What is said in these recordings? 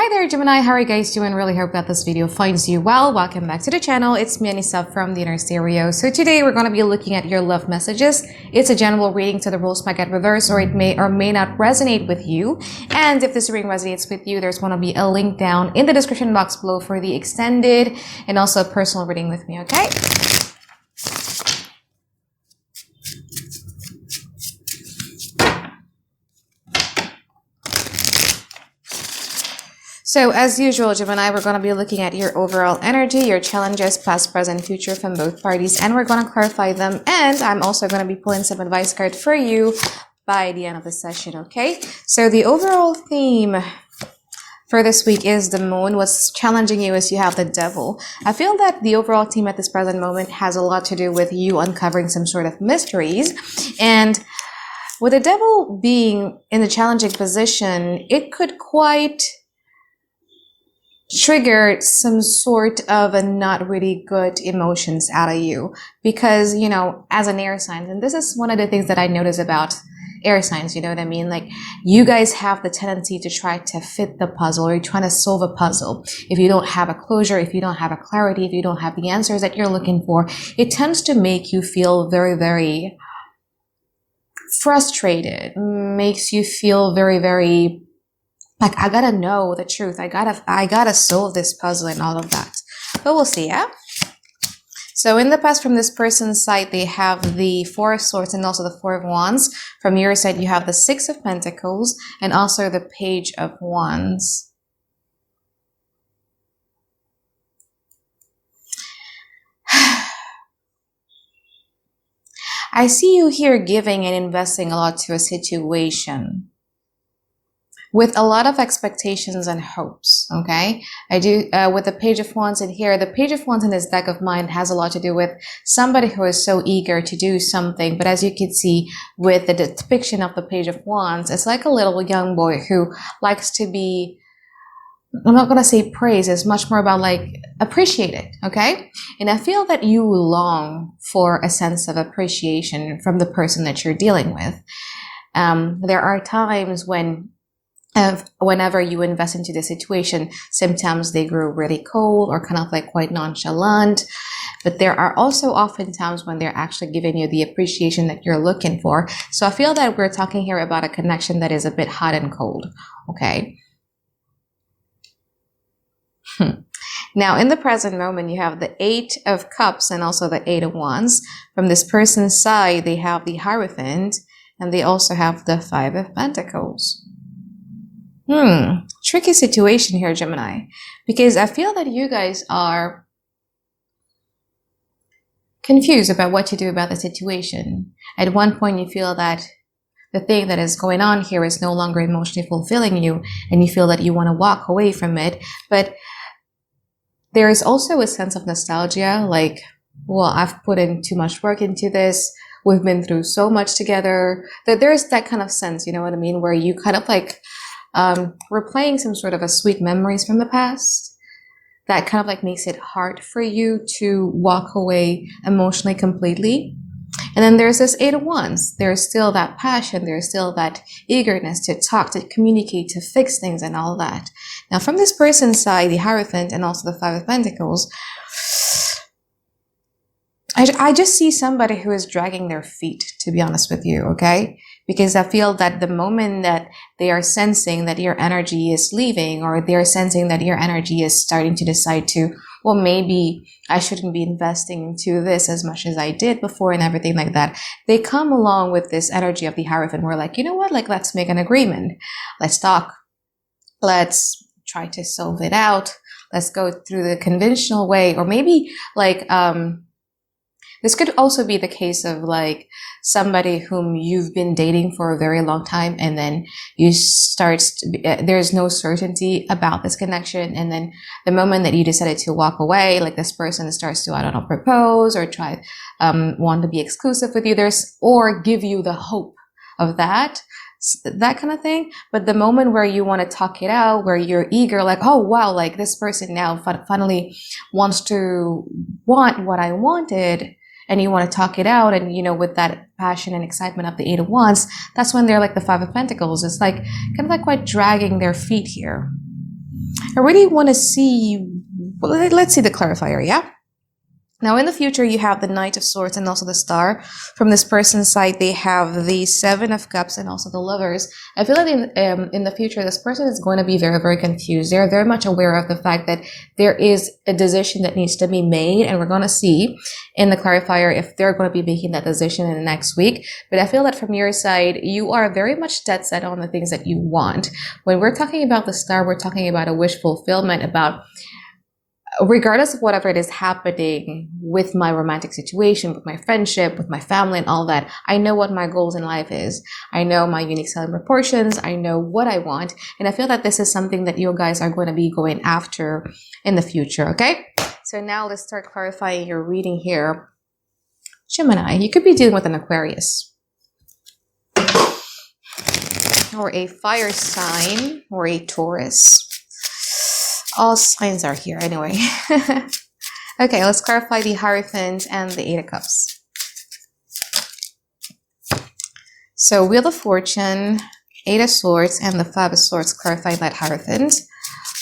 Hi there, Gemini. How are you guys doing? Really hope that this video finds you well. Welcome back to the channel. It's me, Anisa from the Inner Stereo. So today we're going to be looking at your love messages. It's a general reading, so the rules might get reversed or it may or may not resonate with you. And if this reading resonates with you, there's going to be a link down in the description box below for the extended and also a personal reading with me, okay? So as usual, Gemini, we're going to be looking at your overall energy, your challenges, past, present, future from both parties, and we're going to clarify them. And I'm also going to be pulling some advice card for you by the end of the session, okay? So the overall theme for this week is the moon. What's challenging you is you have the devil. I feel that the overall theme at this present moment has a lot to do with you uncovering some sort of mysteries. And with the devil being in a challenging position, it could quite triggered some sort of a not really good emotions out of you because, you know, as an air sign, and this is one of the things that I notice about air signs, you know what I mean? Like, you guys have the tendency to try to fit the puzzle, or you're trying to solve a puzzle. If you don't have a closure, if you don't have a clarity, if you don't have the answers that you're looking for, it tends to make you feel very, very frustrated, makes you feel very, very like, I gotta know the truth. I gotta solve this puzzle and all of that. But we'll see, yeah? So in the past, from this person's side, they have the Four of Swords and also the Four of Wands. From your side, you have the Six of Pentacles and also the Page of Wands. I see you here giving and investing a lot to a situation with a lot of expectations and hopes, okay? I do, with the Page of Wands in here, the Page of Wands in this deck of mine has a lot to do with somebody who is so eager to do something, but as you can see with the depiction of the Page of Wands, it's like a little young boy who likes to be, I'm not gonna say praise, it's much more about like appreciated, okay? And I feel that you long for a sense of appreciation from the person that you're dealing with. There are times when whenever you invest into the situation, sometimes they grow really cold or kind of like quite nonchalant. But there are also often times when they're actually giving you the appreciation that you're looking for. So I feel that we're talking here about a connection that is a bit hot and cold, okay? Now, in the present moment, you have the Eight of Cups and also the Eight of Wands. From this person's side, they have the Hierophant and they also have the Five of Pentacles. Tricky situation here, Gemini, because I feel that you guys are confused about what to do about the situation. At one point, you feel that the thing that is going on here is no longer emotionally fulfilling you, and you feel that you want to walk away from it. But there is also a sense of nostalgia, like, well, I've put in too much work into this. We've been through so much together. That there's that kind of sense, you know what I mean, where you kind of like replaying some sort of a sweet memories from the past that kind of like makes it hard for you to walk away emotionally completely. And then there's this Eight of Wands. There's still that passion. There's still that eagerness to talk, to communicate, to fix things and all that. Now from this person's side, the Hierophant and also the Five of Pentacles, I just see somebody who is dragging their feet, to be honest with you, okay? Because I feel that the moment that they are sensing that your energy is leaving, or they're sensing that your energy is starting to decide to, well, maybe I shouldn't be investing into this as much as I did before and everything like that, they come along with this energy of the Hierophant. We're like, you know what, like, let's make an agreement. Let's talk. Let's try to solve it out. Let's go through the conventional way. Or maybe like, this could also be the case of like somebody whom you've been dating for a very long time, and then you there's no certainty about this connection. And then the moment that you decided to walk away, like this person starts to, I don't know, propose or try, want to be exclusive with you, or give you the hope of that kind of thing. But the moment where you want to talk it out, where you're eager, like, oh wow, like this person now finally wants to want what I wanted, and you want to talk it out, and, you know, with that passion and excitement of the Eight of Wands, that's when they're like the Five of Pentacles. It's like kind of like quite dragging their feet here. I really want to see, well, let's see the clarifier, yeah? Now, in the future, you have the Knight of Swords and also the Star. From this person's side, they have the Seven of Cups and also the Lovers. I feel like in the future, this person is going to be very, very confused. They're very much aware of the fact that there is a decision that needs to be made, and we're going to see in the clarifier if they're going to be making that decision in the next week. But I feel that from your side, you are very much dead set on the things that you want. When we're talking about the Star, we're talking about a wish fulfillment, about regardless of whatever it is happening with my romantic situation, with my friendship, with my family and all that, I know what my goals in life is. I know my unique selling proportions. I know what I want. And I feel that this is something that you guys are going to be going after in the future, okay? So now let's start clarifying your reading here. Gemini, you could be dealing with an Aquarius or a fire sign or a Taurus. All signs are here anyway. Okay, let's clarify the Hierophant and the Eight of Cups. So Wheel of Fortune, Eight of Swords, and the Five of Swords clarify that Hierophant.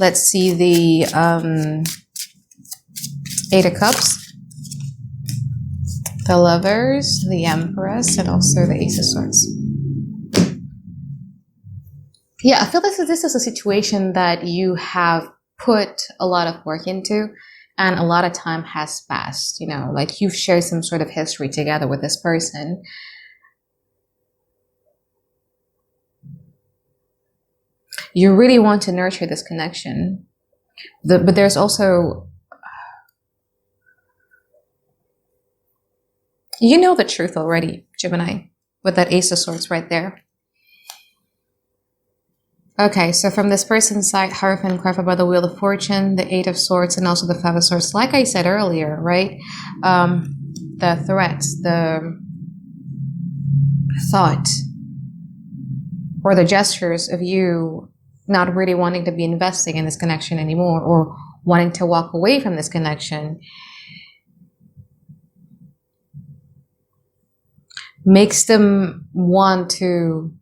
Let's see the Eight of Cups, the Lovers, the Empress, and also the Ace of Swords. Yeah, I feel this is a situation that you have put a lot of work into and a lot of time has passed, you know, like you've shared some sort of history together with this person. You really want to nurture this connection, but there's also, you know, the truth already, Gemini, with that Ace of Swords right there. Okay, so from this person's side, Hierophant clarified by the Wheel of Fortune, the Eight of Swords, and also the Five of Swords. Like I said earlier, right? The threats, the thought, or the gestures of you not really wanting to be investing in this connection anymore, or wanting to walk away from this connection, makes them want to,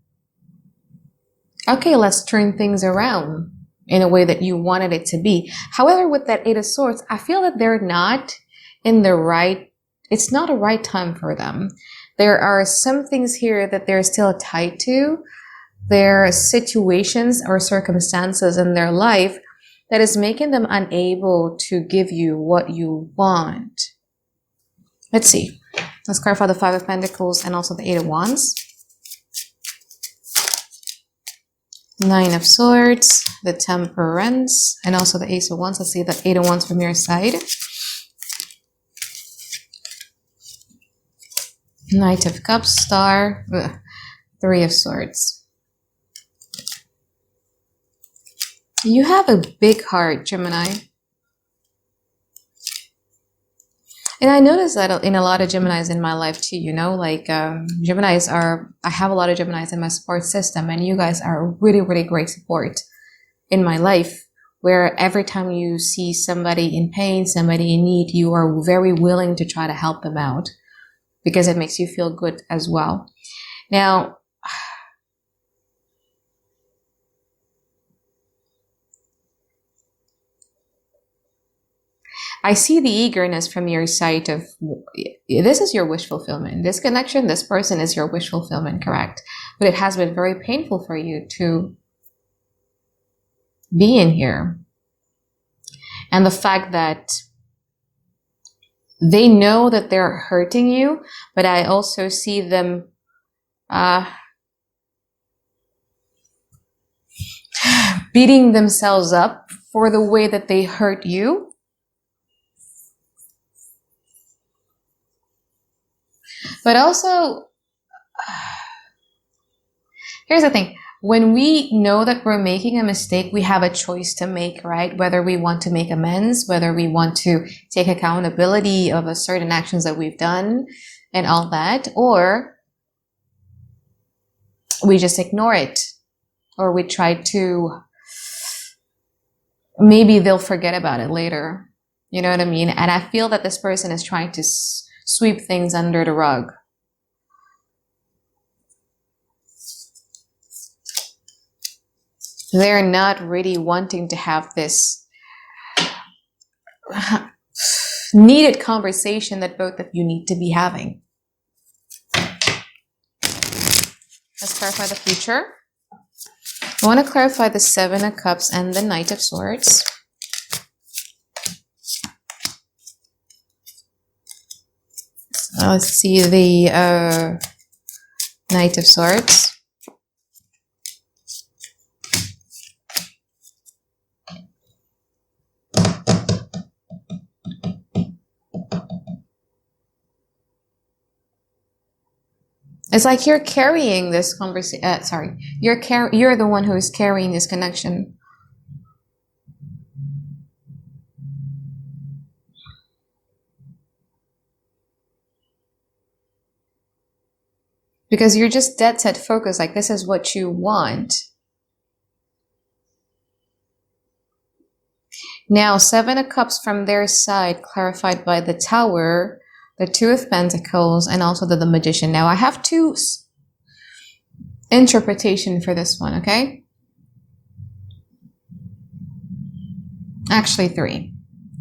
okay, let's turn things around in a way that you wanted it to be. However, with that Eight of Swords, I feel that they're not in the right, it's not a right time for them. There are some things here that they're still tied to. There are situations or circumstances in their life that is making them unable to give you what you want. Let's see. Let's clarify the Five of Pentacles and also the Eight of Wands. Nine of Swords, the Temperance, and also the Ace of Wands. Let's see the Eight of Wands from your side. Knight of Cups, Star, Three of Swords. You have a big heart, Gemini. And I noticed that in a lot of Geminis in my life too, you know, like Geminis are, I have a lot of Geminis in my support system, and you guys are really, really great support in my life, where every time you see somebody in pain, somebody in need, you are very willing to try to help them out because it makes you feel good as well. Now, I see the eagerness from your side of, this is your wish fulfillment. This connection, this person is your wish fulfillment, correct? But it has been very painful for you to be in here. And the fact that they know that they're hurting you, but I also see them beating themselves up for the way that they hurt you. But also, here's the thing. When we know that we're making a mistake, we have a choice to make, right? Whether we want to make amends, whether we want to take accountability of a certain actions that we've done and all that, or we just ignore it, or we try to, maybe they'll forget about it later. You know what I mean? And I feel that this person is trying to sweep things under the rug. They're not really wanting to have this needed conversation that both of you need to be having. Let's clarify the future. I want to clarify the Seven of Cups and the Knight of Swords. Let's see the Knight of Swords. It's like you're carrying this conversation. Sorry, you're the one who is carrying this connection. Because you're just dead set focused, like this is what you want. Now, Seven of Cups from their side, clarified by the Tower, the Two of Pentacles, and also the Magician. Now, I have two interpretations for this one, okay? Actually, three.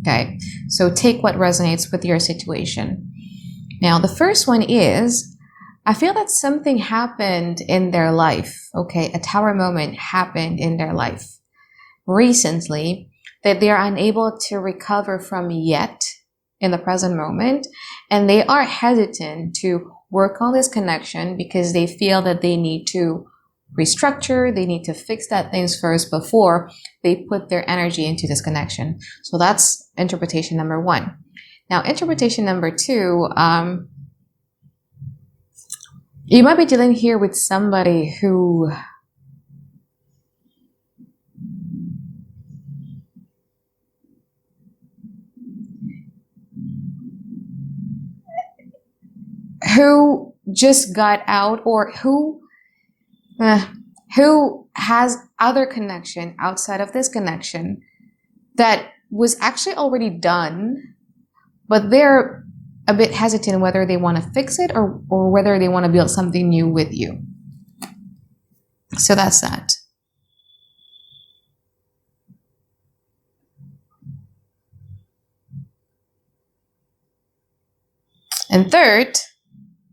Okay, so take what resonates with your situation. Now, the first one is, I feel that something happened in their life, okay? A Tower moment happened in their life recently that they are unable to recover from yet in the present moment, and they are hesitant to work on this connection because they feel that they need to restructure, they need to fix that things first before they put their energy into this connection. So that's interpretation number one. Now, interpretation number two, you might be dealing here with somebody who just got out, or who has other connection outside of this connection that was actually already done, but they're a bit hesitant whether they want to fix it or whether they want to build something new with you. So that's that. And third,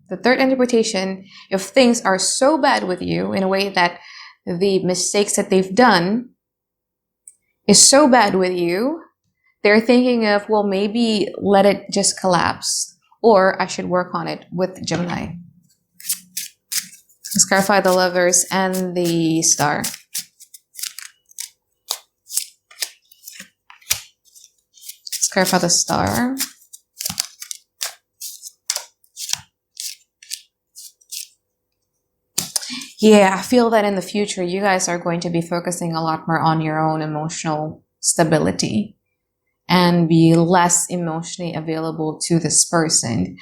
the third interpretation, if things are so bad with you in a way that the mistakes that they've done is so bad with you, they're thinking of, well, maybe let it just collapse, or I should work on it with Gemini. Let's clarify the Lovers and the Star. Let's clarify the Star. Yeah, I feel that in the future, you guys are going to be focusing a lot more on your own emotional stability and be less emotionally available to this person.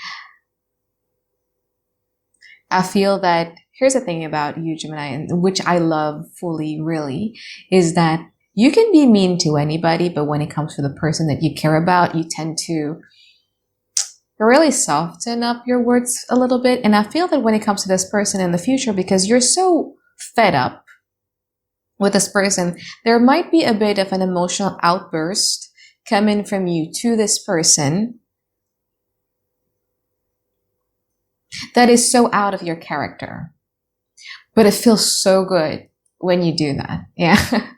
I feel that, here's the thing about you, Gemini, which I love fully, really, is that you can be mean to anybody, but when it comes to the person that you care about, you tend to really soften up your words a little bit. And I feel that when it comes to this person in the future, because you're so fed up with this person, there might be a bit of an emotional outburst coming from you to this person that is so out of your character. But it feels so good when you do that. Yeah.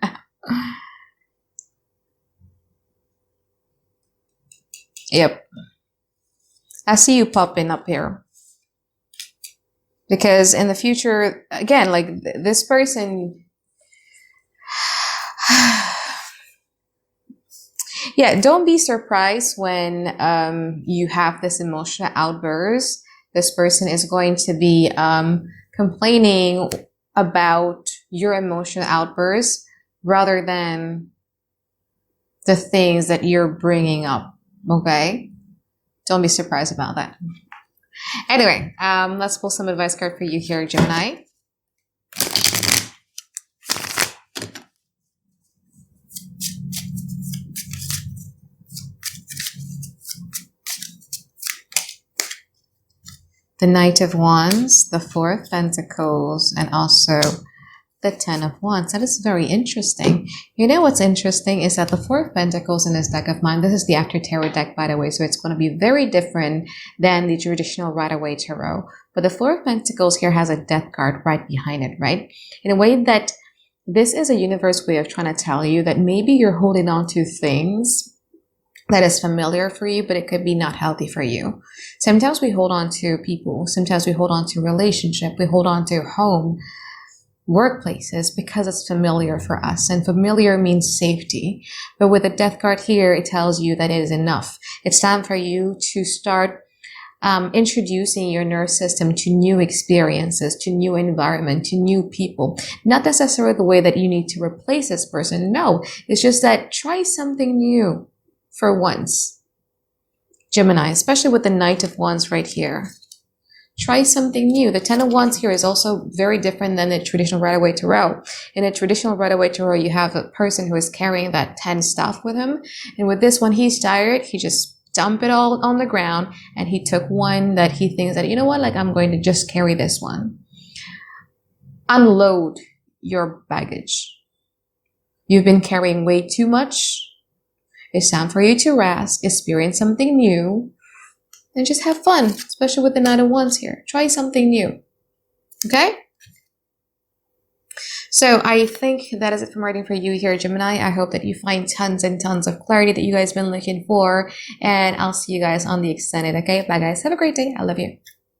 Yep. I see you popping up here. Because in the future, again, like this person, yeah, don't be surprised when you have this emotional outburst. This person is going to be complaining about your emotional outburst rather than the things that you're bringing up, okay? Don't be surprised about that. Anyway, let's pull some advice card for you here, Gemini. The Knight of Wands, the Four of Pentacles, and also the Ten of Wands. That is very interesting. You know what's interesting is that the Four of Pentacles in this deck of mine, this is the After Tarot deck, by the way, so it's going to be very different than the traditional Rider-Waite Tarot. But the Four of Pentacles here has a Death card right behind it, right? In a way that this is a universe way of trying to tell you that maybe you're holding on to things that is familiar for you, but it could be not healthy for you. Sometimes we hold on to people. Sometimes we hold on to relationship. We hold on to home, workplaces, because it's familiar for us. And familiar means safety. But with the Death card here, it tells you that it is enough. It's time for you to start introducing your nervous system to new experiences, to new environment, to new people. Not necessarily the way that you need to replace this person. No, it's just that try something new for once. Gemini, especially with the Knight of Wands right here. Try something new. The Ten of Wands here is also very different than the traditional Rider-Waite Tarot. In a traditional Rider-Waite Tarot, you have a person who is carrying that 10 stuff with him. And with this one, he's tired. He just dumped it all on the ground and he took one that he thinks that, you know what, like I'm going to just carry this one. Unload your baggage. You've been carrying way too much. It's time for you to rest, experience something new, and just have fun, especially with the Knight of Wands here. Try something new, okay? So I think that is it from reading for you here, Gemini. I hope that you find tons and tons of clarity that you guys been looking for, and I'll see you guys on the extended, okay? Bye, guys. Have a great day. I love you.